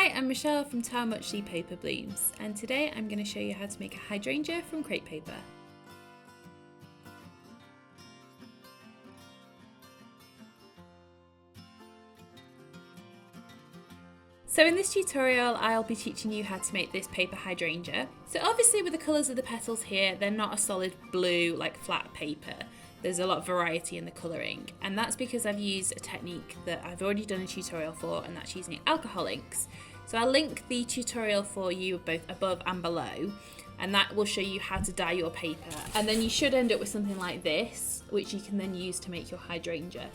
Hi, I'm Michelle from How Much She Paper Blooms, and today I'm going to show you how to make a hydrangea from crepe paper. So in this tutorial I'll be teaching you how to make this paper hydrangea. So obviously with the colours of the petals here, they're not a solid blue like flat paper. There's a lot of variety in the colouring, and that's because I've used a technique that I've already done a tutorial for, and that's using alcohol inks. So I'll link the tutorial for you both above and below, and that will show you how to dye your paper. And then you should end up with something like this, which you can then use to make your hydrangea.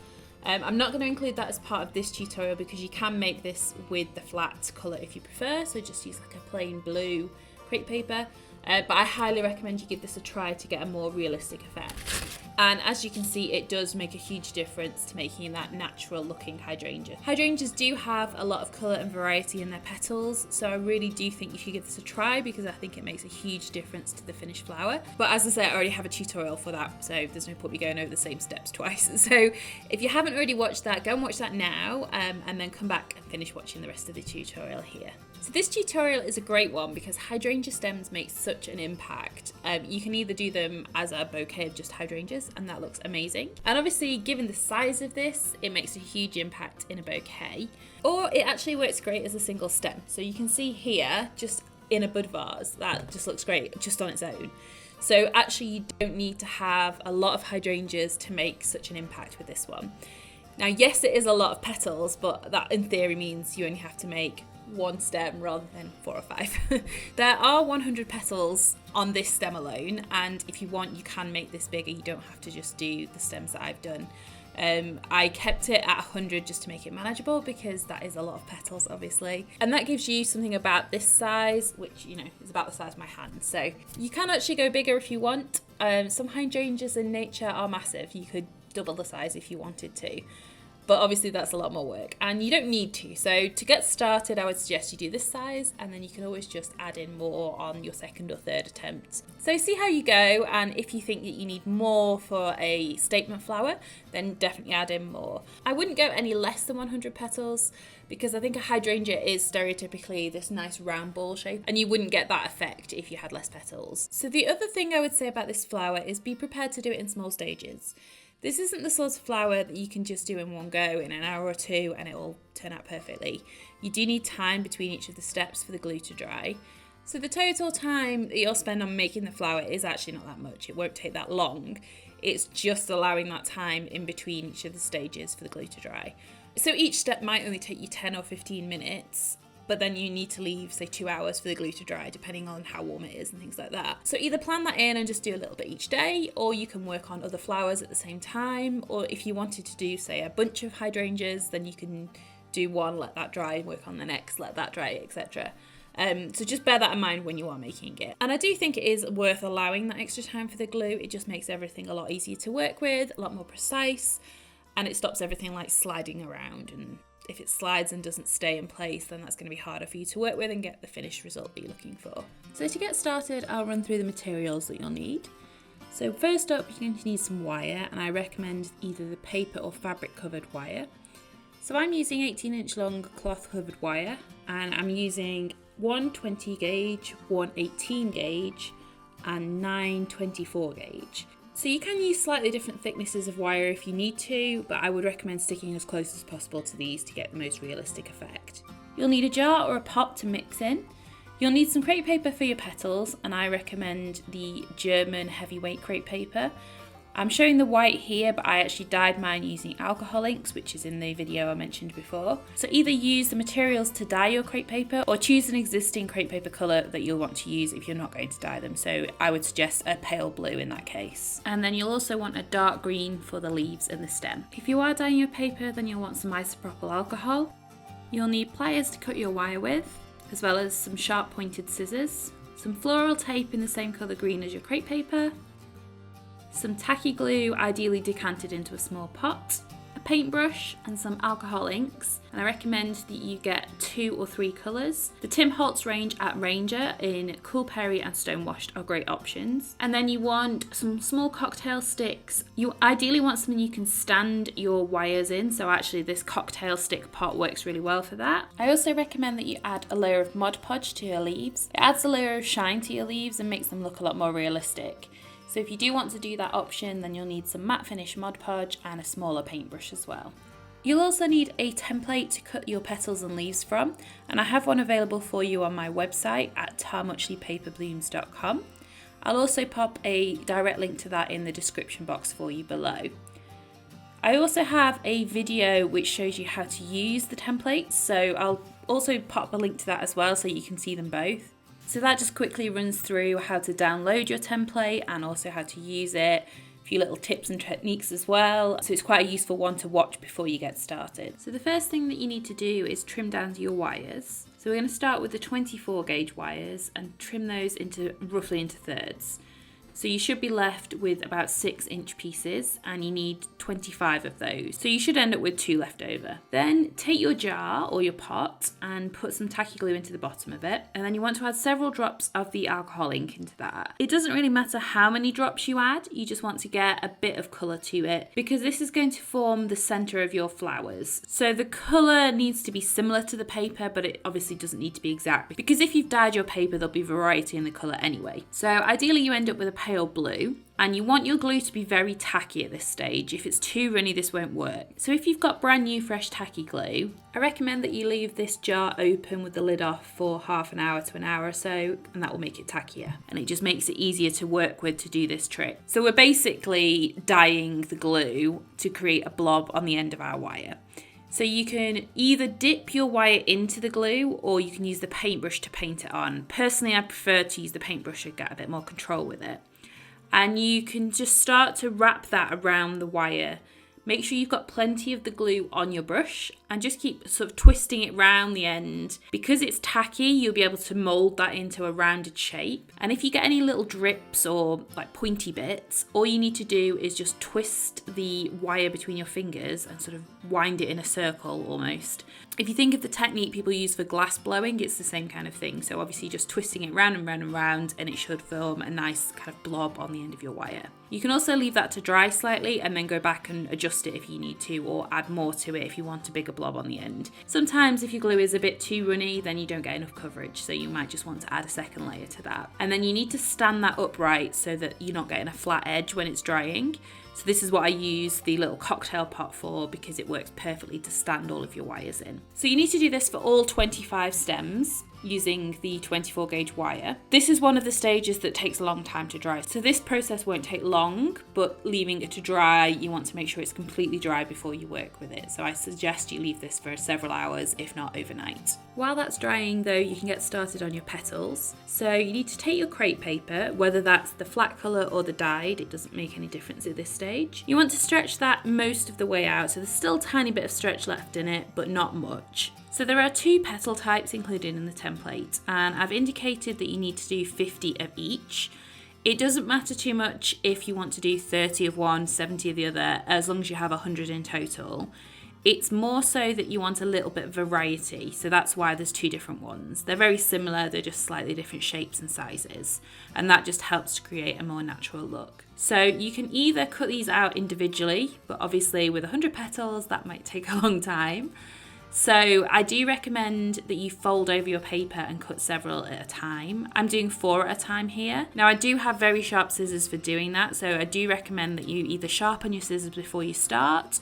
I'm not going to include that as part of this tutorial because you can make this with the flat colour if you prefer, so just use like a plain blue crepe paper. But I highly recommend you give this a try to get a more realistic effect. And as you can see, it does make a huge difference to making that natural looking hydrangea. Hydrangeas do have a lot of colour and variety in their petals, so I really do think you should give this a try because I think it makes a huge difference to the finished flower. But as I say, I already have a tutorial for that, so there's no point me going over the same steps twice. So if you haven't already watched that, go and watch that now, and then come back and finish watching the rest of the tutorial here. So this tutorial is a great one because hydrangea stems make such an impact. You can either do them as a bouquet of just hydrangeas, and that looks amazing. And obviously, given the size of this, it makes a huge impact in a bouquet. Or it actually works great as a single stem. So you can see here, just in a bud vase, that just looks great just on its own. So actually, you don't need to have a lot of hydrangeas to make such an impact with this one. Now, yes, it is a lot of petals, but that in theory means you only have to make one stem rather than 4 or 5. There are 100 petals on this stem alone, and if you want you can make this bigger. You don't have to just do the stems that I've done. I kept it at 100 just to make it manageable because that is a lot of petals obviously, and that gives you something about this size, which is about the size of my hand. So you can actually go bigger if you want. Some hydrangeas in nature are massive. You could double the size if you wanted to, but obviously that's a lot more work and you don't need to. So to get started, I would suggest you do this size, and then you can always just add in more on your second or third attempt. So see how you go, and if you think that you need more for a statement flower, then definitely add in more. I wouldn't go any less than 100 petals because I think a hydrangea is stereotypically this nice round ball shape, and you wouldn't get that effect if you had less petals. So the other thing I would say about this flower is be prepared to do it in small stages. This isn't the sort of flower that you can just do in one go in an hour or two and it will turn out perfectly. You do need time between each of the steps for the glue to dry. So the total time that you'll spend on making the flower is actually not that much. It won't take that long. It's just allowing that time in between each of the stages for the glue to dry. So each step might only take you 10 or 15 minutes, but then you need to leave, say, 2 hours for the glue to dry, depending on how warm it is and things like that. So either plan that in and just do a little bit each day, or you can work on other flowers at the same time, or if you wanted to do, say, a bunch of hydrangeas, then you can do one, let that dry, work on the next, let that dry, etc. So just bear that in mind when you are making it. And I do think it is worth allowing that extra time for the glue. It just makes everything a lot easier to work with, a lot more precise, and it stops everything like sliding around. And if it slides and doesn't stay in place, then that's going to be harder for you to work with and get the finished result that you're looking for. So to get started, I'll run through the materials that you'll need. So first up, you're going to need some wire, and I recommend either the paper or fabric covered wire. So I'm using 18-inch long cloth covered wire, and I'm using one 20 gauge, one 18 gauge, and 9 24 gauge. So you can use slightly different thicknesses of wire if you need to, but I would recommend sticking as close as possible to these to get the most realistic effect. You'll need a jar or a pot to mix in. You'll need some crepe paper for your petals, and I recommend the German heavyweight crepe paper. I'm showing the white here, but I actually dyed mine using alcohol inks, which is in the video I mentioned before. So either use the materials to dye your crepe paper or choose an existing crepe paper colour that you'll want to use if you're not going to dye them. So I would suggest a pale blue in that case. And then you'll also want a dark green for the leaves and the stem. If you are dyeing your paper, then you'll want some isopropyl alcohol. You'll need pliers to cut your wire with, as well as some sharp pointed scissors, some floral tape in the same colour green as your crepe paper, some tacky glue, ideally decanted into a small pot, a paintbrush and some alcohol inks, and I recommend that you get 2 or 3 colours. The Tim Holtz range at Ranger in Cool Perry and Stonewashed are great options. And then you want some small cocktail sticks. You ideally want something you can stand your wires in, so actually this cocktail stick pot works really well for that. I also recommend that you add a layer of Mod Podge to your leaves. It adds a layer of shine to your leaves and makes them look a lot more realistic. So if you do want to do that option, then you'll need some matte finish Mod Podge and a smaller paintbrush as well. You'll also need a template to cut your petals and leaves from, and I have one available for you on my website at tarmuchleypaperblooms.com. I'll also pop a direct link to that in the description box for you below. I also have a video which shows you how to use the templates, so I'll also pop a link to that as well so you can see them both. So that just quickly runs through how to download your template and also how to use it. A few little tips and techniques as well, so it's quite a useful one to watch before you get started. So the first thing that you need to do is trim down your wires. So we're going to start with the 24 gauge wires and trim those roughly into thirds. So you should be left with about 6-inch pieces, and you need 25 of those. So you should end up with 2 left over. Then take your jar or your pot and put some tacky glue into the bottom of it. And then you want to add several drops of the alcohol ink into that. It doesn't really matter how many drops you add, you just want to get a bit of colour to it because this is going to form the centre of your flowers. So the colour needs to be similar to the paper, but it obviously doesn't need to be exact because if you've dyed your paper, there'll be variety in the colour anyway. So ideally you end up with a pale blue, and you want your glue to be very tacky at this stage. If it's too runny, this won't work. So if you've got brand new fresh tacky glue, I recommend that you leave this jar open with the lid off for half an hour to an hour or so, and that will make it tackier. And it just makes it easier to work with to do this trick. So we're basically dyeing the glue to create a blob on the end of our wire. So you can either dip your wire into the glue or you can use the paintbrush to paint it on. Personally, I prefer to use the paintbrush to get a bit more control with it. And you can just start to wrap that around the wire. Make sure you've got plenty of the glue on your brush and just keep sort of twisting it round the end. Because it's tacky, you'll be able to mould that into a rounded shape. And if you get any little drips or like pointy bits, all you need to do is just twist the wire between your fingers and sort of wind it in a circle almost. If you think of the technique people use for glass blowing, it's the same kind of thing. So obviously just twisting it round and round and round, and it should form a nice kind of blob on the end of your wire. You can also leave that to dry slightly and then go back and adjust it if you need to, or add more to it if you want a bigger blob on the end. Sometimes if your glue is a bit too runny, then you don't get enough coverage, so you might just want to add a second layer to that. And then you need to stand that upright so that you're not getting a flat edge when it's drying. So this is what I use the little cocktail pot for because it works perfectly to stand all of your wires in. So you need to do this for all 25 stems using the 24 gauge wire. This is one of the stages that takes a long time to dry. So this process won't take long, but leaving it to dry, you want to make sure it's completely dry before you work with it. So I suggest you leave this for several hours, if not overnight. While that's drying though, you can get started on your petals. So you need to take your crepe paper, whether that's the flat colour or the dyed, it doesn't make any difference at this stage. You want to stretch that most of the way out, so there's still a tiny bit of stretch left in it, but not much. So there are 2 petal types included in the template, and I've indicated that you need to do 50 of each. It doesn't matter too much if you want to do 30 of one, 70 of the other, as long as you have 100 in total. It's more so that you want a little bit of variety, so that's why there's 2 different ones. They're very similar, they're just slightly different shapes and sizes, and that just helps to create a more natural look. So you can either cut these out individually, but obviously with 100 petals that might take a long time. So I do recommend that you fold over your paper and cut several at a time. I'm doing 4 at a time here. Now I do have very sharp scissors for doing that, so I do recommend that you either sharpen your scissors before you start,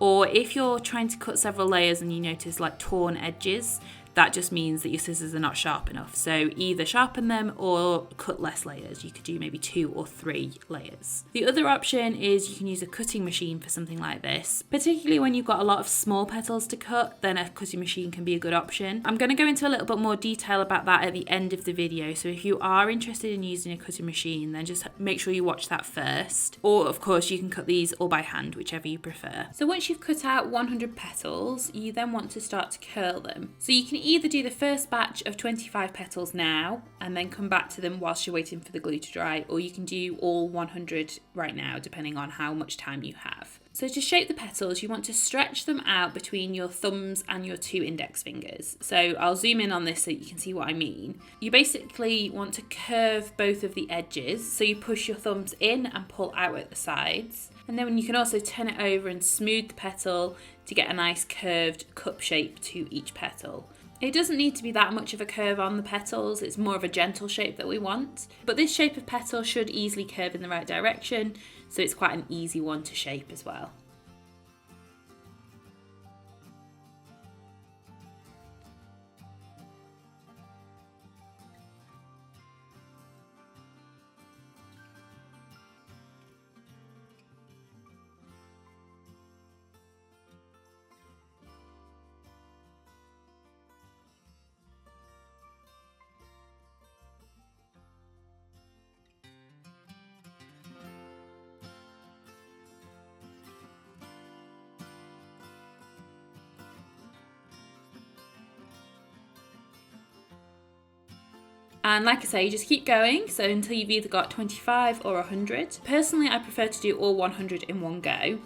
or if you're trying to cut several layers and you notice like torn edges, that just means that your scissors are not sharp enough. So either sharpen them or cut less layers. You could do maybe 2 or 3 layers. The other option is you can use a cutting machine for something like this. Particularly when you've got a lot of small petals to cut, then a cutting machine can be a good option. I'm going to go into a little bit more detail about that at the end of the video. So if you are interested in using a cutting machine, then just make sure you watch that first. Or of course you can cut these all by hand, whichever you prefer. So once you've cut out 100 petals, you then want to start to curl them. So you can either do the first batch of 25 petals now and then come back to them whilst you're waiting for the glue to dry, or you can do all 100 right now depending on how much time you have. So to shape the petals, you want to stretch them out between your thumbs and your 2 index fingers. So I'll zoom in on this so you can see what I mean. You basically want to curve both of the edges. So you push your thumbs in and pull out at the sides. And then you can also turn it over and smooth the petal to get a nice curved cup shape to each petal. It doesn't need to be that much of a curve on the petals, it's more of a gentle shape that we want. But this shape of petal should easily curve in the right direction, so it's quite an easy one to shape as well. And like I say, you just keep going, so until you've either got 25 or 100. Personally, I prefer to do all 100 in one go,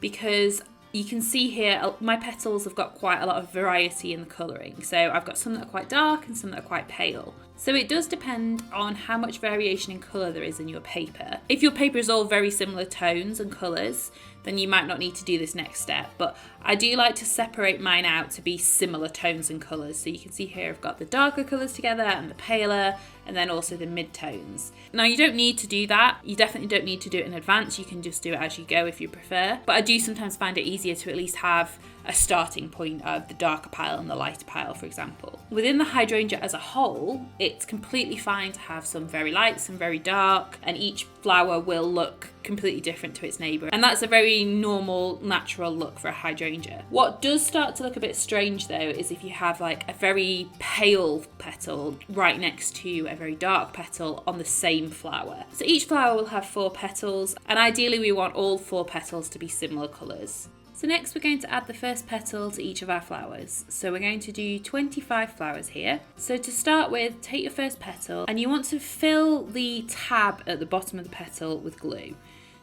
because you can see here, my petals have got quite a lot of variety in the colouring. So I've got some that are quite dark and some that are quite pale. So it does depend on how much variation in colour there is in your paper. If your paper is all very similar tones and colours, then you might not need to do this next step. But I do like to separate mine out to be similar tones and colours. So you can see here I've got the darker colours together and the paler, and then also the mid-tones. Now you don't need to do that. You definitely don't need to do it in advance. You can just do it as you go if you prefer. But I do sometimes find it easier to at least have a starting point of the darker pile and the lighter pile, for example. Within the hydrangea as a whole, it's completely fine to have some very light, some very dark, and each flower will look completely different to its neighbour. And that's a very normal, natural look for a hydrangea. What does start to look a bit strange though is if you have like a very pale petal right next to a very dark petal on the same flower. So each flower will have 4 petals, and ideally we want all 4 petals to be similar colours. So next we're going to add the first petal to each of our flowers. So we're going to do 25 flowers here. So to start with, take your first petal and you want to fill the tab at the bottom of the petal with glue.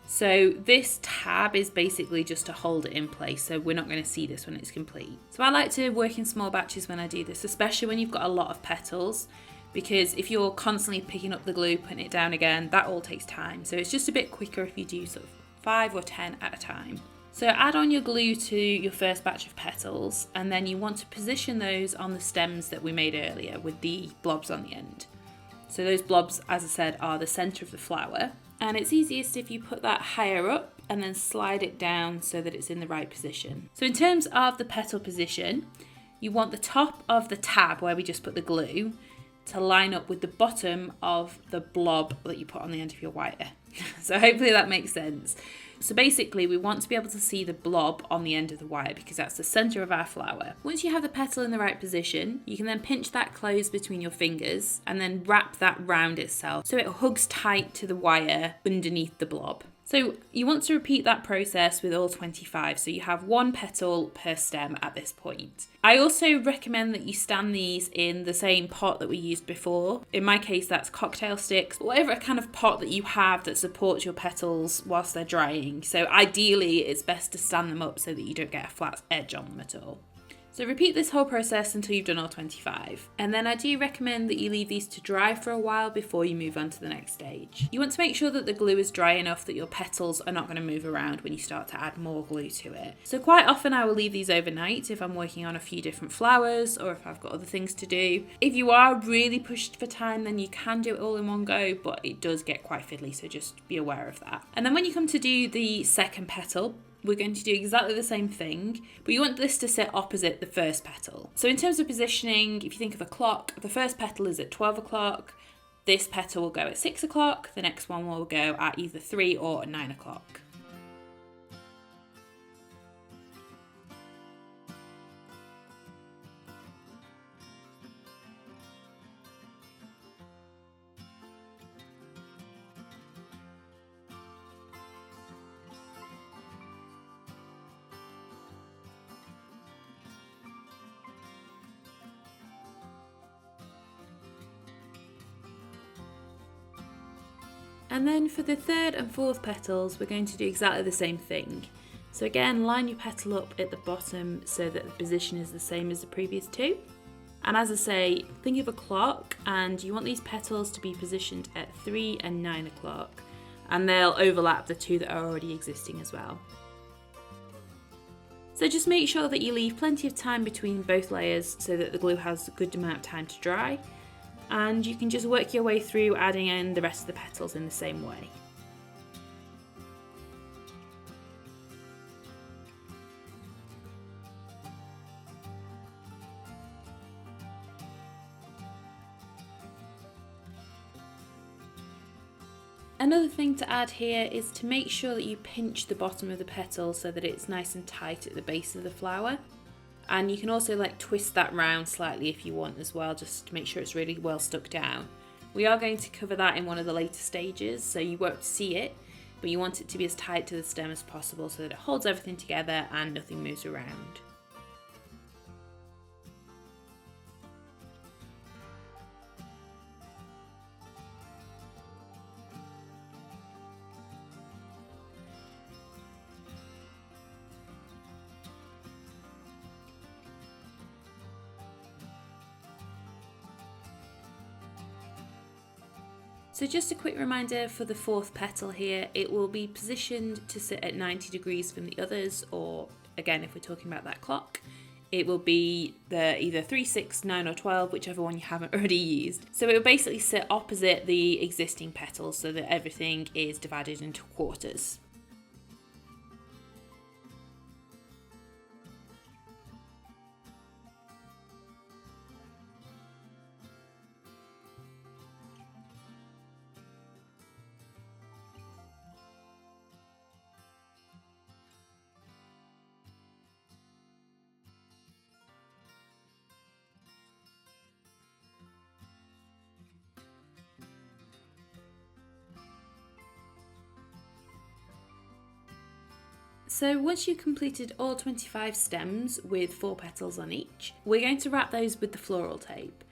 So this tab is basically just to hold it in place, so we're not going to see this when it's complete. So I like to work in small batches when I do this, especially when you've got a lot of petals, because if you're constantly picking up the glue, putting it down again, that all takes time. So it's just a bit quicker if you do sort of 5 or 10 at a time. So add on your glue to your first batch of petals, and then you want to position those on the stems that we made earlier with the blobs on the end. So those blobs, as I said, are the centre of the flower, and it's easiest if you put that higher up and then slide it down so that it's in the right position. So in terms of the petal position, you want the top of the tab where we just put the glue to line up with the bottom of the blob that you put on the end of your wire. So hopefully that makes sense. So basically we want to be able to see the blob on the end of the wire because that's the centre of our flower. Once you have the petal in the right position, you can then pinch that closed between your fingers and then wrap that round itself so it hugs tight to the wire underneath the blob. So you want to repeat that process with all 25, so you have 1 petal per stem at this point. I also recommend that you stand these in the same pot that we used before. In my case, that's cocktail sticks, whatever kind of pot that you have that supports your petals whilst they're drying. So ideally, it's best to stand them up so that you don't get a flat edge on them at all. So repeat this whole process until you've done all 25. And then I do recommend that you leave these to dry for a while before you move on to the next stage. You want to make sure that the glue is dry enough that your petals are not going to move around when you start to add more glue to it. So quite often I will leave these overnight if I'm working on a few different flowers or if I've got other things to do. If you are really pushed for time, then you can do it all in one go, but it does get quite fiddly, so just be aware of that. And then when you come to do the second petal, we're going to do exactly the same thing, but you want this to sit opposite the first petal. So in terms of positioning, if you think of a clock, the first petal is at 12 o'clock, this petal will go at 6 o'clock, the next one will go at either 3 or 9 o'clock. And then for the third and fourth petals, we're going to do exactly the same thing. So again, line your petal up at the bottom so that the position is the same as the previous two. And as I say, think of a clock, and you want these petals to be positioned at 3 and 9 o'clock, and they'll overlap the two that are already existing as well. So just make sure that you leave plenty of time between both layers so that the glue has a good amount of time to dry, and you can just work your way through adding in the rest of the petals in the same way. Another thing to add here is to make sure that you pinch the bottom of the petal so that it's nice and tight at the base of the flower. And you can also twist that round slightly if you want as well, just to make sure it's really well stuck down. We are going to cover that in one of the later stages, so you won't see it, but you want it to be as tight to the stem as possible so that it holds everything together and nothing moves around. So just a quick reminder for the fourth petal here, it will be positioned to sit at 90 degrees from the others, or again, if we're talking about that clock, it will be the either 3, 6, 9 or 12, whichever one you haven't already used. So it will basically sit opposite the existing petals so that everything is divided into quarters. So once you've completed all 25 stems with 4 petals on each, we're going to wrap those with the floral tape.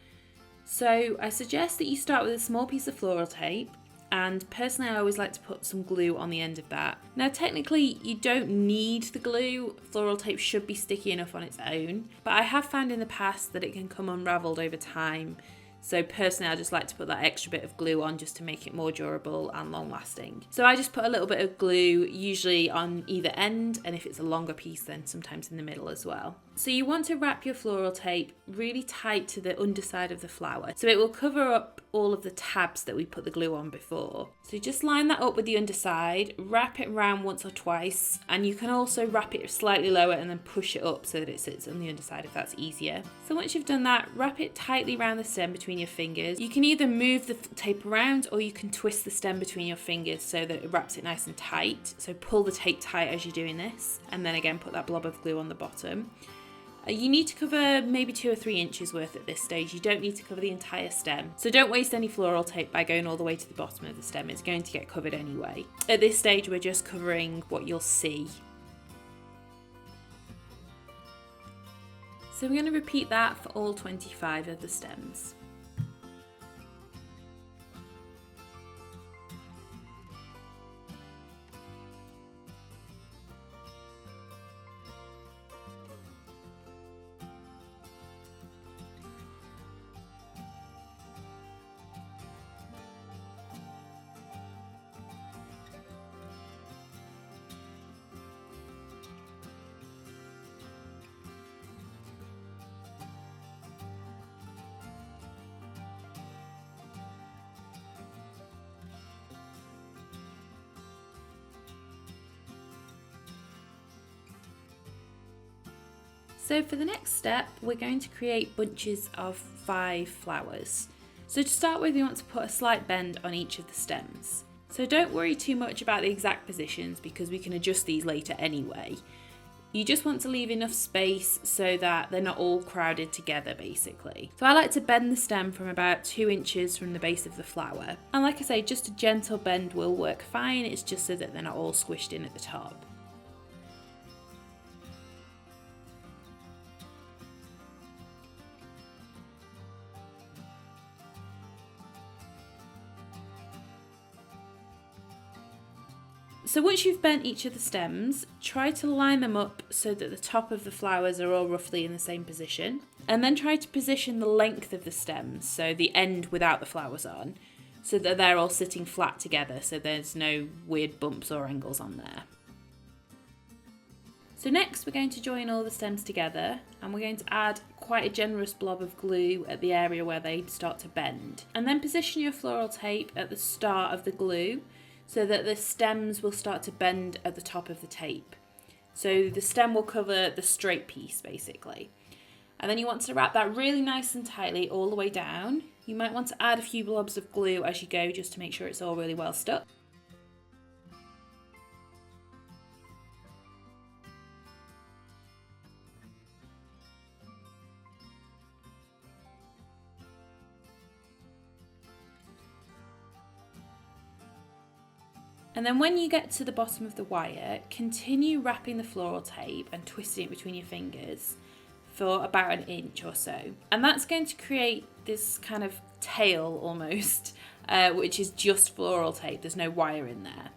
So I suggest that you start with a small piece of floral tape, and personally I always like to put some glue on the end of that. Now technically you don't need the glue, floral tape should be sticky enough on its own, but I have found in the past that it can come unravelled over time. So personally I just like to put that extra bit of glue on just to make it more durable and long lasting. So I just put a little bit of glue usually on either end, and if it's a longer piece then sometimes in the middle as well. So you want to wrap your floral tape really tight to the underside of the flower so it will cover up all of the tabs that we put the glue on before. So just line that up with the underside, wrap it around once or twice, and you can also wrap it slightly lower and then push it up so that it sits on the underside if that's easier. So once you've done that, wrap it tightly around the stem between your fingers. You can either move the tape around or you can twist the stem between your fingers so that it wraps it nice and tight. So pull the tape tight as you're doing this, and then again put that blob of glue on the bottom. You need to cover maybe 2 or 3 inches worth at this stage. You don't need to cover the entire stem. So don't waste any floral tape by going all the way to the bottom of the stem. It's going to get covered anyway. At this stage, we're just covering what you'll see. So we're going to repeat that for all 25 of the stems. So for the next step, we're going to create bunches of 5 flowers. So to start with, we want to put a slight bend on each of the stems. So don't worry too much about the exact positions because we can adjust these later anyway. You just want to leave enough space so that they're not all crowded together basically. So I like to bend the stem from about 2 inches from the base of the flower. And like I say, just a gentle bend will work fine, it's just so that they're not all squished in at the top. So once you've bent each of the stems, try to line them up so that the top of the flowers are all roughly in the same position. And then try to position the length of the stems, so the end without the flowers on, so that they're all sitting flat together, so there's no weird bumps or angles on there. So next we're going to join all the stems together, and we're going to add quite a generous blob of glue at the area where they start to bend. And then position your floral tape at the start of the glue so that the stems will start to bend at the top of the tape. So the stem will cover the straight piece basically. And then you want to wrap that really nice and tightly all the way down. You might want to add a few blobs of glue as you go just to make sure it's all really well stuck. And then when you get to the bottom of the wire, continue wrapping the floral tape and twisting it between your fingers for about an inch or so. And that's going to create this kind of tail almost, which is just floral tape, there's no wire in there.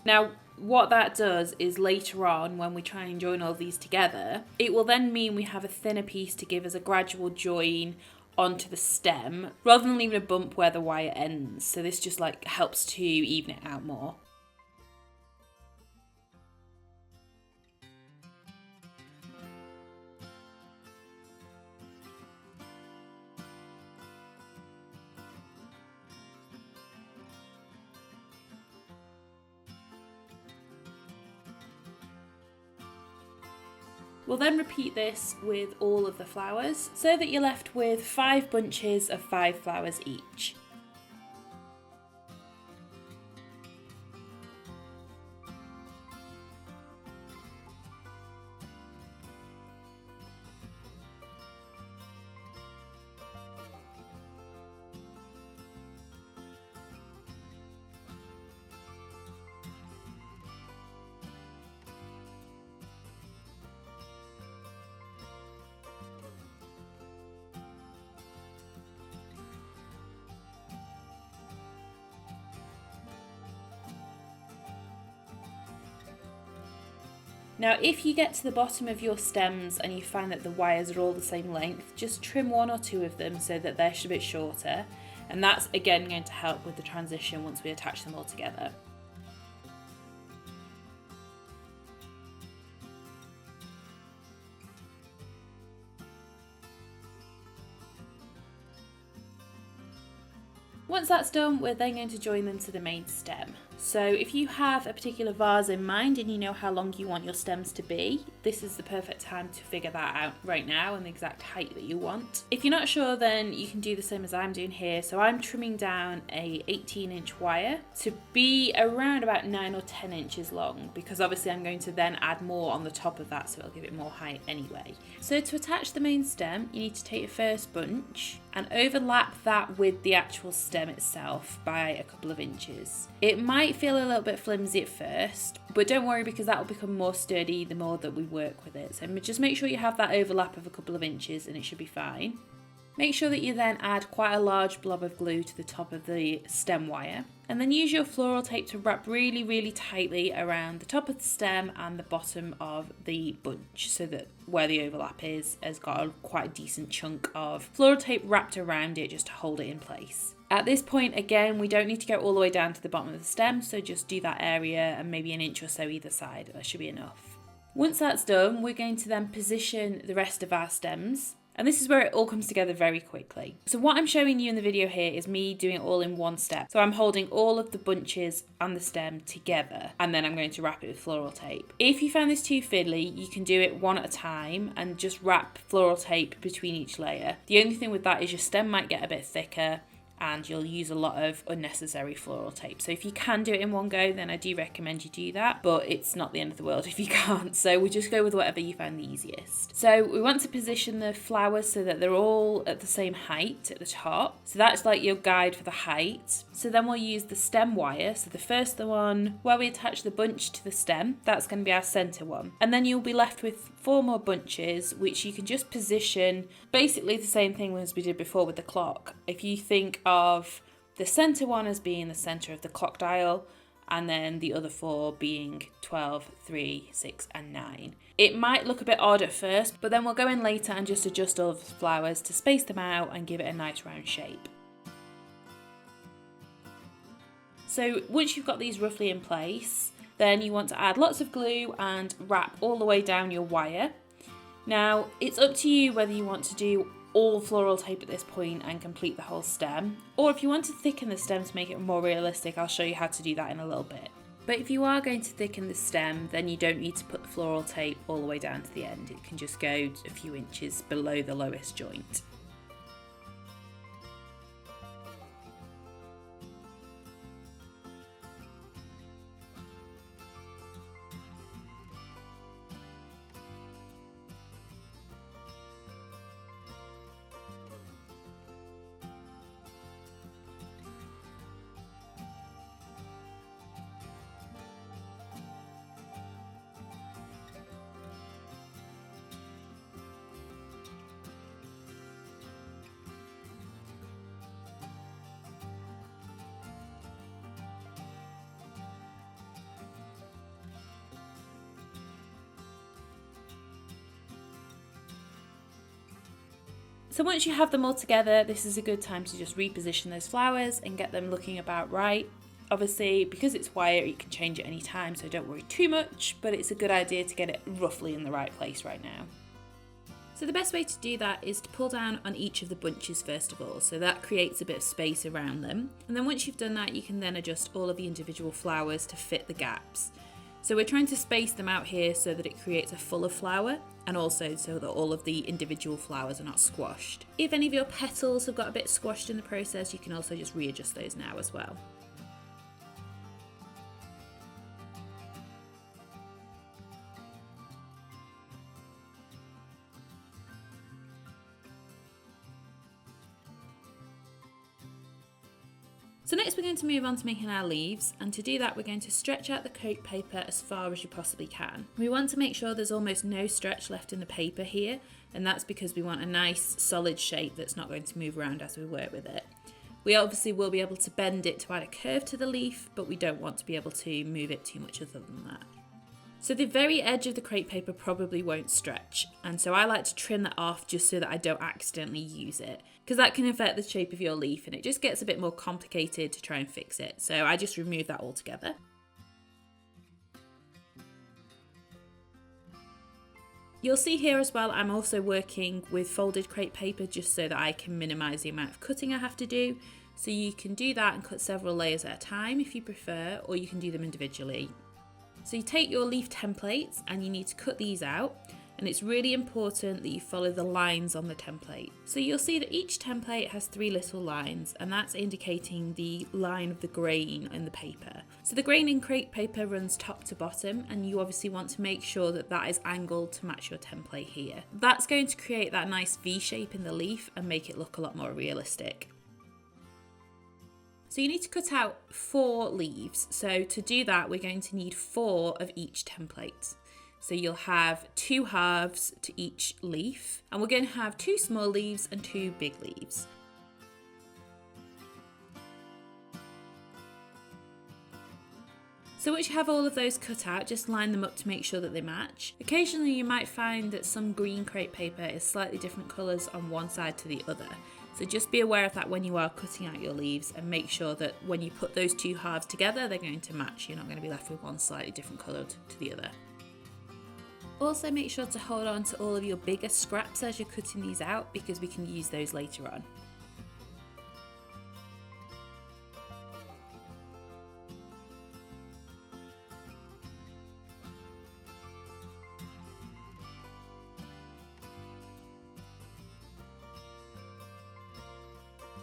Now, what that does is later on, when we try and join all these together, it will then mean we have a thinner piece to give us a gradual join onto the stem, rather than leaving a bump where the wire ends. So this just like helps to even it out more. We'll then repeat this with all of the flowers so that you're left with 5 bunches of 5 flowers each. Now if you get to the bottom of your stems and you find that the wires are all the same length, just trim 1 or 2 of them so that they're a bit shorter, and that's again going to help with the transition once we attach them all together. Once that's done, we're then going to join them to the main stem. So if you have a particular vase in mind and you know how long you want your stems to be, this is the perfect time to figure that out right now and the exact height that you want. If you're not sure, then you can do the same as I'm doing here. So I'm trimming down a 18-inch wire to be around about 9 or 10 inches long, because obviously I'm going to then add more on the top of that, so it'll give it more height anyway. So to attach the main stem, you need to take your first bunch and overlap that with the actual stem itself by a couple of inches. It might feel a little bit flimsy at first, but don't worry, because that will become more sturdy the more that we work with it. So just make sure you have that overlap of a couple of inches and it should be fine. Make sure that you then add quite a large blob of glue to the top of the stem wire, and then use your floral tape to wrap really, really tightly around the top of the stem and the bottom of the bunch, so that where the overlap is has got quite a decent chunk of floral tape wrapped around it just to hold it in place. At this point, again, we don't need to go all the way down to the bottom of the stem, so just do that area and maybe an inch or so either side. That should be enough. Once that's done, we're going to then position the rest of our stems. And this is where it all comes together very quickly. So what I'm showing you in the video here is me doing it all in one step. So I'm holding all of the bunches and the stem together, and then I'm going to wrap it with floral tape. If you find this too fiddly, you can do it one at a time and just wrap floral tape between each layer. The only thing with that is your stem might get a bit thicker and you'll use a lot of unnecessary floral tape. So if you can do it in one go, then I do recommend you do that, but it's not the end of the world if you can't. So we'll just go with whatever you find the easiest. So we want to position the flowers so that they're all at the same height at the top. So that's like your guide for the height. So then we'll use the stem wire. So the first one where we attach the bunch to the stem, that's going to be our center one. And then you'll be left with 4 more bunches, which you can just position basically the same thing as we did before with the clock. If you think of the center one as being the center of the clock dial and then the other 4 being 12, 3, 6 and 9. It might look a bit odd at first, but then we'll go in later and just adjust all of the flowers to space them out and give it a nice round shape. So once you've got these roughly in place, then you want to add lots of glue and wrap all the way down your wire. Now, it's up to you whether you want to do all floral tape at this point and complete the whole stem, or if you want to thicken the stem to make it more realistic, I'll show you how to do that in a little bit. But if you are going to thicken the stem, then you don't need to put the floral tape all the way down to the end. It can just go a few inches below the lowest joint. So once you have them all together, this is a good time to just reposition those flowers and get them looking about right. Obviously, because it's wire, you can change it any time, so don't worry too much, but it's a good idea to get it roughly in the right place right now. So the best way to do that is to pull down on each of the bunches first of all, so that creates a bit of space around them. And then once you've done that, you can then adjust all of the individual flowers to fit the gaps. So we're trying to space them out here so that it creates a fuller flower, and also so that all of the individual flowers are not squashed. If any of your petals have got a bit squashed in the process, you can also just readjust those now as well. So next we're going to move on to making our leaves, and to do that we're going to stretch out the crepe paper as far as you possibly can. We want to make sure there's almost no stretch left in the paper here, and that's because we want a nice solid shape that's not going to move around as we work with it. We obviously will be able to bend it to add a curve to the leaf, but we don't want to be able to move it too much other than that. So the very edge of the crepe paper probably won't stretch, and so I like to trim that off just so that I don't accidentally use it, because that can affect the shape of your leaf and it just gets a bit more complicated to try and fix it. So I just remove that altogether. You'll see here as well, I'm also working with folded crepe paper just so that I can minimise the amount of cutting I have to do. So you can do that and cut several layers at a time if you prefer, or you can do them individually. So you take your leaf templates and you need to cut these out, and it's really important that you follow the lines on the template. So you'll see that each template has 3 little lines, and that's indicating the line of the grain in the paper. So the grain in crepe paper runs top to bottom, and you obviously want to make sure that that is angled to match your template here. That's going to create that nice V shape in the leaf and make it look a lot more realistic. So you need to cut out 4 leaves. So to do that, we're going to need 4 of each template. So you'll have 2 halves to each leaf, and we're going to have 2 small leaves and 2 big leaves. So once you have all of those cut out, just line them up to make sure that they match. Occasionally you might find that some green crepe paper is slightly different colours on one side to the other. So just be aware of that when you are cutting out your leaves, and make sure that when you put those 2 halves together, they're going to match. You're not going to be left with one slightly different colour to the other. Also make sure to hold on to all of your bigger scraps as you're cutting these out, because we can use those later on.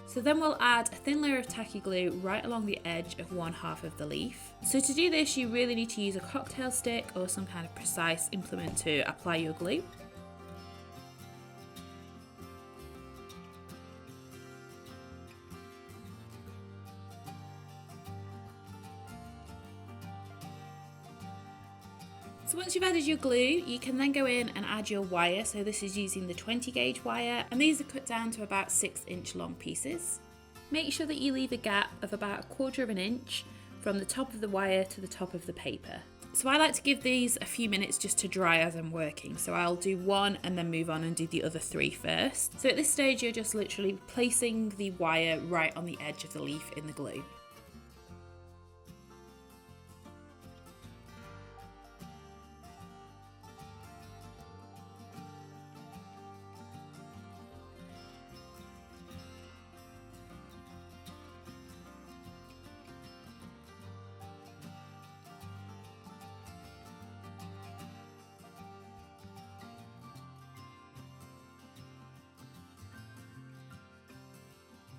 So then we'll add a thin layer of tacky glue right along the edge of one half of the leaf. So to do this, you really need to use a cocktail stick or some kind of precise implement to apply your glue. So once you've added your glue, you can then go in and add your wire. So this is using the 20 gauge wire, and these are cut down to about 6-inch long pieces. Make sure that you leave a gap of about 1/4 inch from the top of the wire to the top of the paper. So I like to give these a few minutes just to dry as I'm working. So I'll do one and then move on and do the other 3 first. So at this stage, you're just literally placing the wire right on the edge of the leaf in the glue.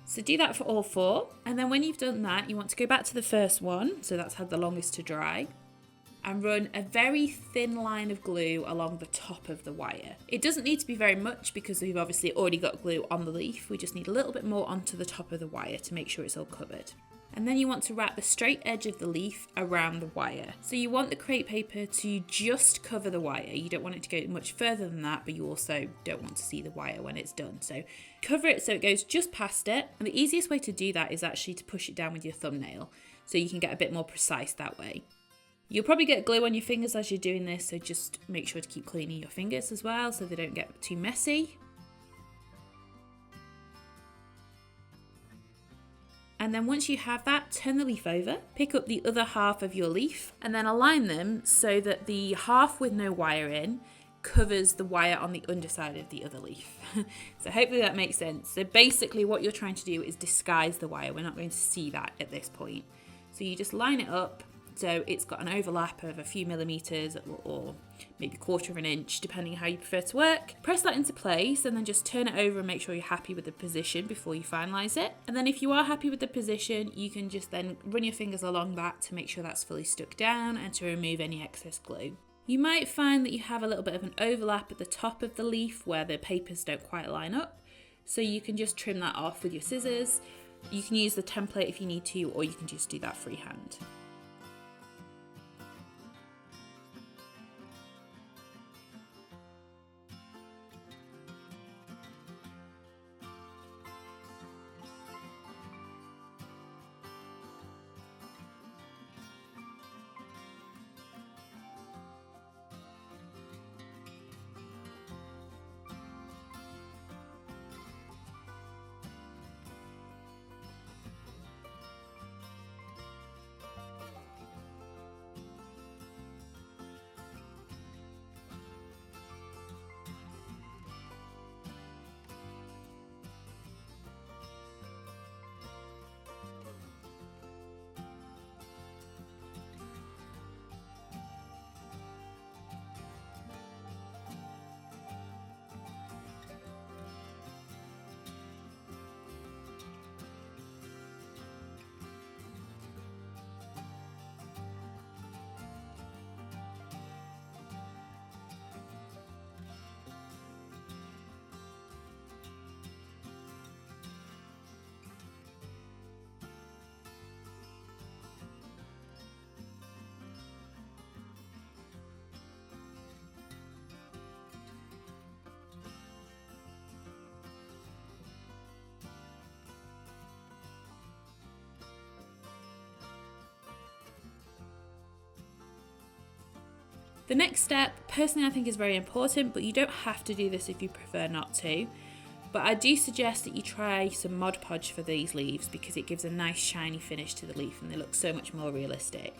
So do that for all 4, and then when you've done that, you want to go back to the first one, so that's had the longest to dry, and run a very thin line of glue along the top of the wire. It doesn't need to be very much because we've obviously already got glue on the leaf. We just need a little bit more onto the top of the wire to make sure it's all covered. And then you want to wrap the straight edge of the leaf around the wire. So you want the crepe paper to just cover the wire. You don't want it to go much further than that, but you also don't want to see the wire when it's done. So cover it so it goes just past it. And the easiest way to do that is actually to push it down with your thumbnail, so you can get a bit more precise that way. You'll probably get glue on your fingers as you're doing this, so just make sure to keep cleaning your fingers as well so they don't get too messy. And then once you have that, turn the leaf over, pick up the other half of your leaf, and then align them so that the half with no wire in covers the wire on the underside of the other leaf. So hopefully that makes sense. So basically what you're trying to do is disguise the wire. We're not going to see that at this point. So you just line it up so it's got an overlap of a few millimeters or maybe 1/4 of an inch, depending how you prefer to work. Press that into place and then just turn it over and make sure you're happy with the position before you finalize it. And then if you are happy with the position, you can just then run your fingers along that to make sure that's fully stuck down and to remove any excess glue. You might find that you have a little bit of an overlap at the top of the leaf where the papers don't quite line up. So you can just trim that off with your scissors. You can use the template if you need to, or you can just do that freehand. The next step, personally I think is very important, but you don't have to do this if you prefer not to. But I do suggest that you try some Mod Podge for these leaves because it gives a nice shiny finish to the leaf and they look so much more realistic.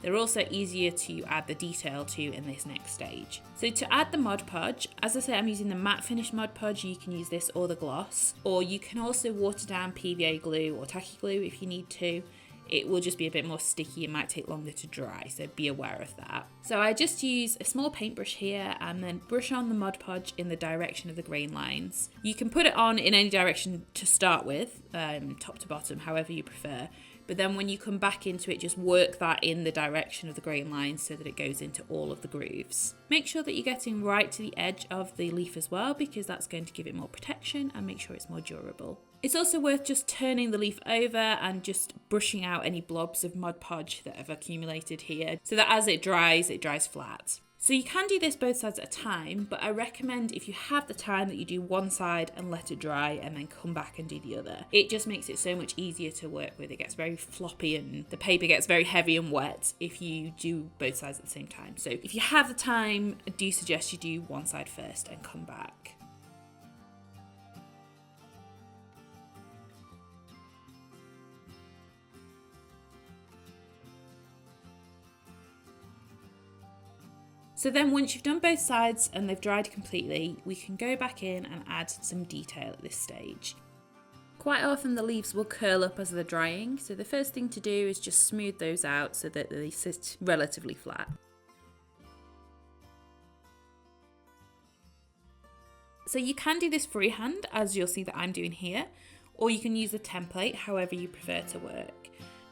They're also easier to add the detail to in this next stage. So to add the Mod Podge, as I say, I'm using the matte finish Mod Podge. You can use this or the gloss, or you can also water down PVA glue or tacky glue if you need to. It will just be a bit more sticky and might take longer to dry, so be aware of that. So I just use a small paintbrush here and then brush on the Mod Podge in the direction of the grain lines. You can put it on in any direction to start with, top to bottom, however you prefer. But then when you come back into it, just work that in the direction of the grain lines so that it goes into all of the grooves. Make sure that you're getting right to the edge of the leaf as well, because that's going to give it more protection and make sure it's more durable. It's also worth just turning the leaf over and just brushing out any blobs of Mod Podge that have accumulated here so that as it dries flat. So you can do this both sides at a time, but I recommend if you have the time that you do one side and let it dry and then come back and do the other. It just makes it so much easier to work with. It gets very floppy and the paper gets very heavy and wet if you do both sides at the same time. So if you have the time, I do suggest you do one side first and come back. So then once you've done both sides and they've dried completely, we can go back in and add some detail at this stage. Quite often the leaves will curl up as they're drying, so the first thing to do is just smooth those out so that they sit relatively flat. So you can do this freehand, as you'll see that I'm doing here, or you can use a template, however you prefer to work.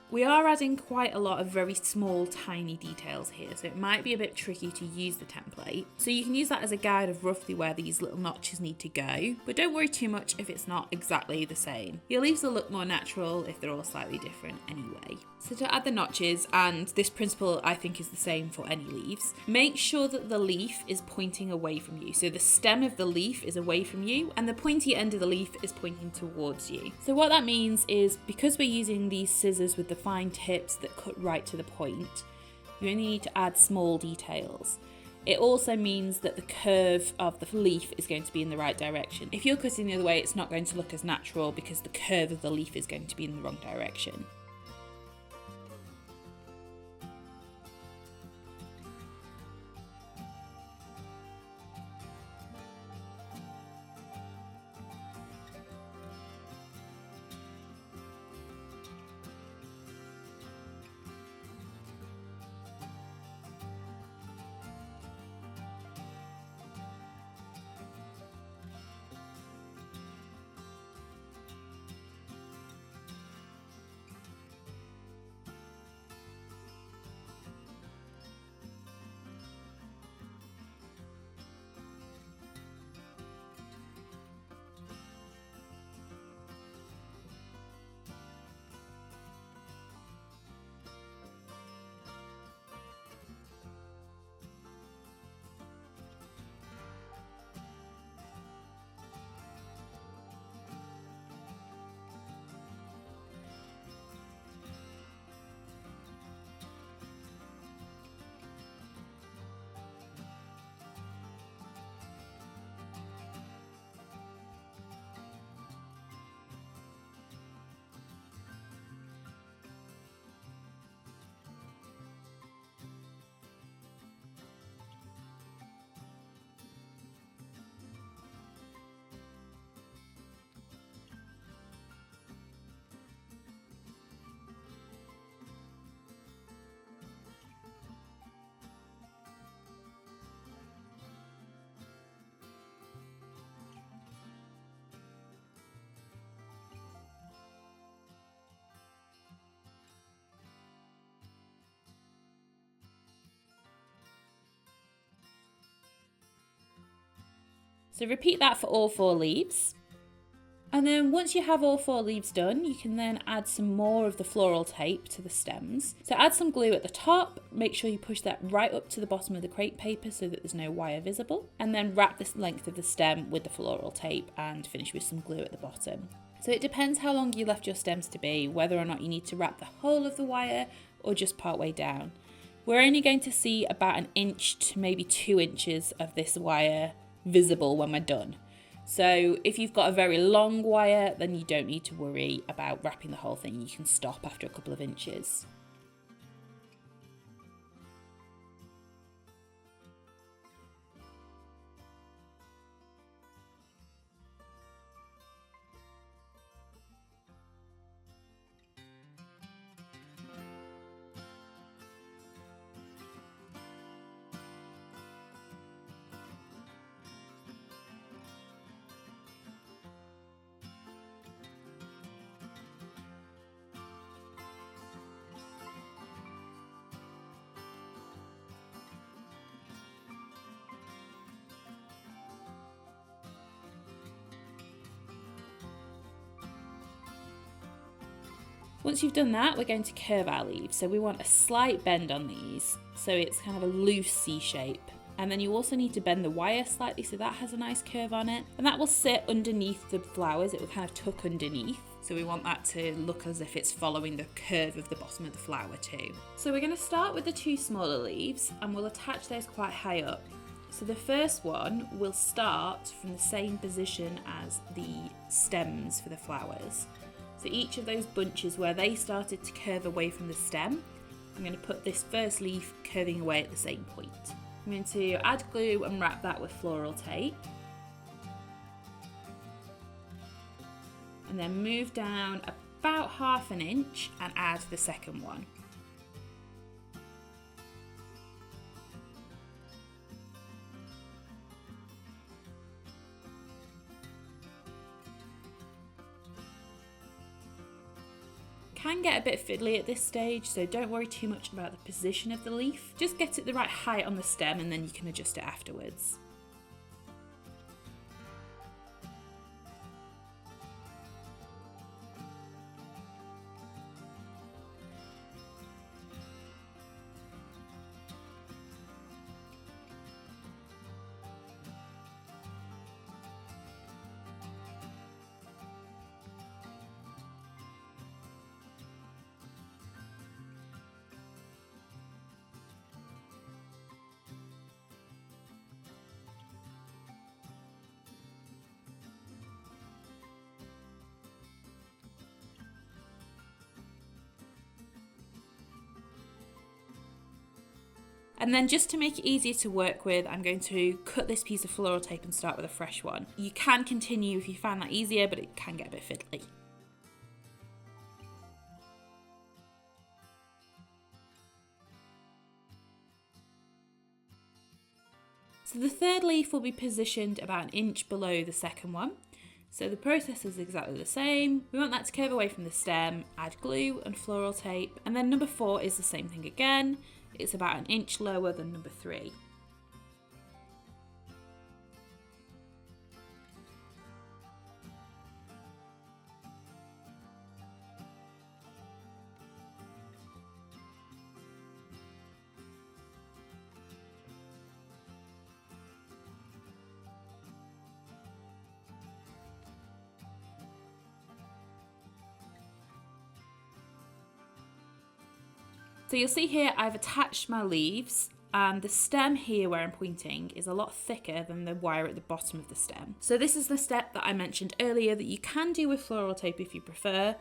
We are adding quite a lot of very small, tiny details here, so it might be a bit tricky to use the template. So you can use that as a guide of roughly where these little notches need to go, but don't worry too much if it's not exactly the same. Your leaves will look more natural if they're all slightly different anyway. So to add the notches, and this principle I think is the same for any leaves, make sure that the leaf is pointing away from you. So the stem of the leaf is away from you and the pointy end of the leaf is pointing towards you. So what that means is, because we're using these scissors with the fine tips that cut right to the point, you only need to add small details. It also means that the curve of the leaf is going to be in the right direction. If you're cutting the other way, it's not going to look as natural because the curve of the leaf is going to be in the wrong direction. So repeat that for all 4 leaves. And then once you have all 4 leaves done, you can then add some more of the floral tape to the stems. So add some glue at the top, make sure you push that right up to the bottom of the crepe paper so that there's no wire visible, and then wrap this length of the stem with the floral tape and finish with some glue at the bottom. So it depends how long you left your stems to be, whether or not you need to wrap the whole of the wire or just part way down. We're only going to see about 1 inch to maybe 2 inches of this wire visible when we're done. So if you've got a very long wire, then you don't need to worry about wrapping the whole thing. You can stop after a couple of inches. Once you've done that, we're going to curve our leaves. So we want a slight bend on these, so it's kind of a loose C shape. And then you also need to bend the wire slightly so that has a nice curve on it. And that will sit underneath the flowers, it will kind of tuck underneath. So we want that to look as if it's following the curve of the bottom of the flower too. So we're going to start with the 2 smaller leaves and we'll attach those quite high up. So the first one will start from the same position as the stems for the flowers. So each of those bunches where they started to curve away from the stem, I'm going to put this first leaf curving away at the same point. I'm going to add glue and wrap that with floral tape. And then move down about ½ an inch and add the second one. Can get a bit fiddly at this stage, so don't worry too much about the position of the leaf. Just get it the right height on the stem and then you can adjust it afterwards. And then just to make it easier to work with, I'm going to cut this piece of floral tape and start with a fresh one. You can continue if you find that easier, but it can get a bit fiddly. So the third leaf will be positioned about 1 inch below the second one. So the process is exactly the same. We want that to curve away from the stem, add glue and floral tape, and then number 4 is the same thing again. It's about 1 inch lower than number 3. So you'll see here I've attached my leaves, and the stem here where I'm pointing is a lot thicker than the wire at the bottom of the stem. So this is the step that I mentioned earlier that you can do with floral tape if you prefer,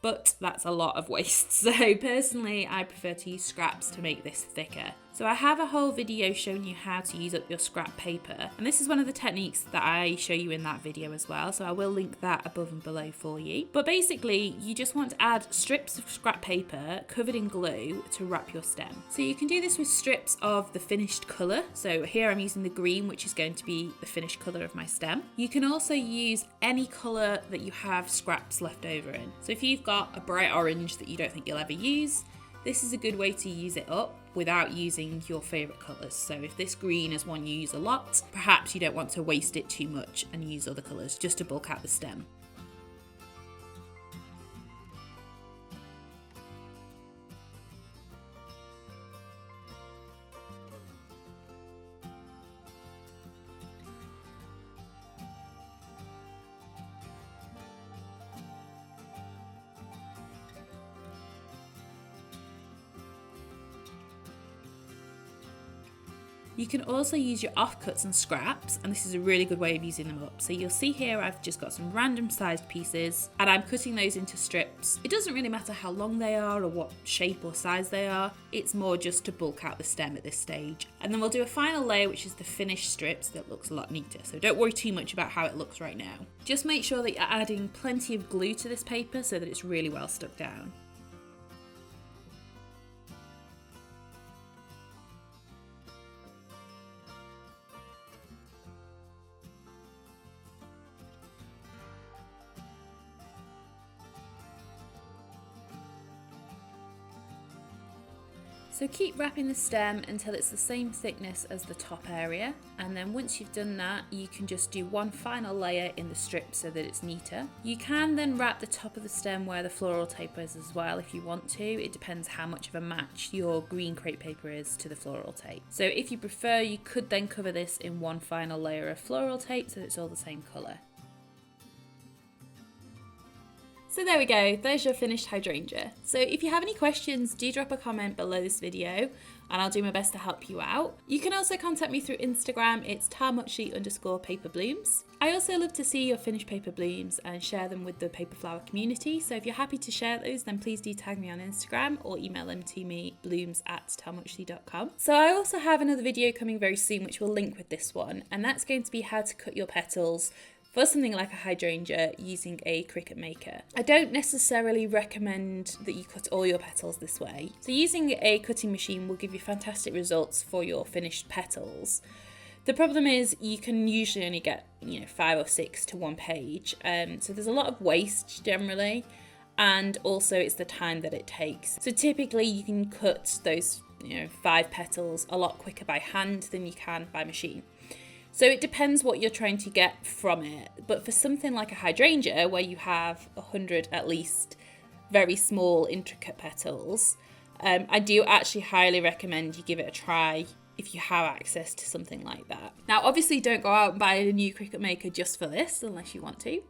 but that's a lot of waste. So personally, I prefer to use scraps to make this thicker. So I have a whole video showing you how to use up your scrap paper, and this is one of the techniques that I show you in that video as well, so I will link that above and below for you. But basically, you just want to add strips of scrap paper covered in glue to wrap your stem. So you can do this with strips of the finished colour. So here I'm using the green, which is going to be the finished colour of my stem. You can also use any colour that you have scraps left over in. So if you've got a bright orange that you don't think you'll ever use, this is a good way to use it up without using your favourite colours. So if this green is one you use a lot, perhaps you don't want to waste it too much and use other colours just to bulk out the stem. You can also use your offcuts and scraps, and this is a really good way of using them up. So you'll see here I've just got some random sized pieces and I'm cutting those into strips. It doesn't really matter how long they are or what shape or size they are, it's more just to bulk out the stem at this stage. And then we'll do a final layer, which is the finished strips, that looks a lot neater. So don't worry too much about how it looks right now. Just make sure that you're adding plenty of glue to this paper so that it's really well stuck down. So keep wrapping the stem until it's the same thickness as the top area, and then once you've done that, you can just do one final layer in the strip so that it's neater. You can then wrap the top of the stem where the floral tape is as well if you want to. It depends how much of a match your green crepe paper is to the floral tape. So if you prefer, you could then cover this in one final layer of floral tape so that it's all the same colour. So there we go, there's your finished hydrangea. So if you have any questions, do drop a comment below this video and I'll do my best to help you out. You can also contact me through Instagram, it's _paperblooms. I also love to see your finished paper blooms and share them with the paper flower community. So if you're happy to share those, then please do tag me on Instagram or email them to me, blooms@talmuchly.com. So I also have another video coming very soon which will link with this one, and that's going to be how to cut your petals for something like a hydrangea using a Cricut maker. I don't necessarily recommend that you cut all your petals this way. So using a cutting machine will give you fantastic results for your finished petals. The problem is you can usually only get 5 or 6 to one page, so there's a lot of waste generally, and also it's the time that it takes. So typically you can cut those 5 petals a lot quicker by hand than you can by machine. So it depends what you're trying to get from it, but for something like a hydrangea where you have 100 at least very small intricate petals, I do actually highly recommend you give it a try if you have access to something like that. Now obviously don't go out and buy a new Cricut maker just for this unless you want to,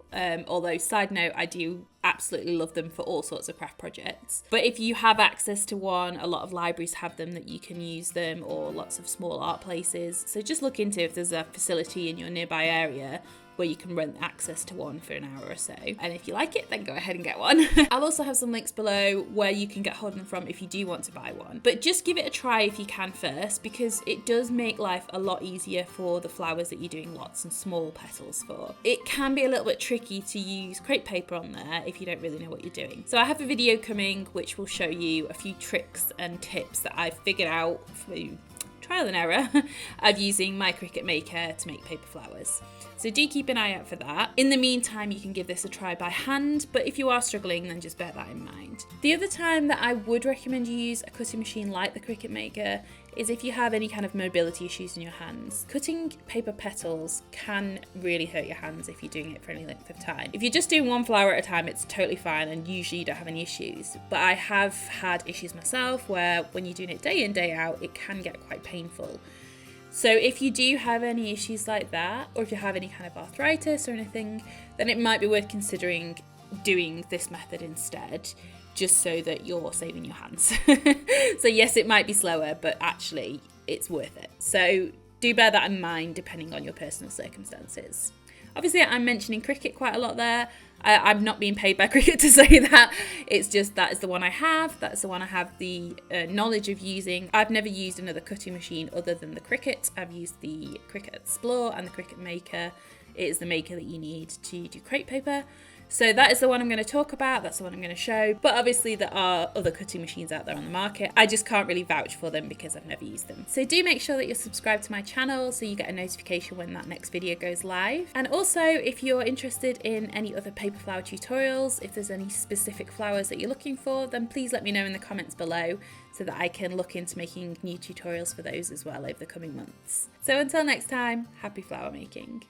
although side note, I do absolutely love them for all sorts of craft projects. But if you have access to one, a lot of libraries have them that you can use them, or lots of small art places. So just look into if there's a facility in your nearby area where you can rent access to one for an hour or so. And if you like it, then go ahead and get one. I'll also have some links below where you can get hold of them from if you do want to buy one. But just give it a try if you can first, because it does make life a lot easier for the flowers that you're doing lots and small petals for. It can be a little bit tricky to use crepe paper on there if you don't really know what you're doing. So I have a video coming which will show you a few tricks and tips that I've figured out through trial and error of using my Cricut maker to make paper flowers. So do keep an eye out for that. In the meantime, you can give this a try by hand, but if you are struggling, then just bear that in mind. The other time that I would recommend you use a cutting machine like the Cricut maker is if you have any kind of mobility issues in your hands. Cutting paper petals can really hurt your hands if you're doing it for any length of time. If you're just doing one flower at a time, it's totally fine and usually you don't have any issues. But I have had issues myself where when you're doing it day in, day out, it can get quite painful. So if you do have any issues like that, or if you have any kind of arthritis or anything, then it might be worth considering doing this method instead, just so that you're saving your hands. So yes, it might be slower, but actually it's worth it. So do bear that in mind depending on your personal circumstances. Obviously I'm mentioning Cricut quite a lot there. I'm not being paid by Cricut to say that. It's just that is the one I have. That's the one I have the knowledge of using. I've never used another cutting machine other than the Cricut. I've used the Cricut Explore and the Cricut Maker. It is the maker that you need to do crepe paper. So that is the one I'm going to talk about, that's the one I'm going to show. But obviously there are other cutting machines out there on the market. I just can't really vouch for them because I've never used them. So do make sure that you're subscribed to my channel so you get a notification when that next video goes live. And also if you're interested in any other paper flower tutorials, if there's any specific flowers that you're looking for, then please let me know in the comments below so that I can look into making new tutorials for those as well over the coming months. So until next time, happy flower making.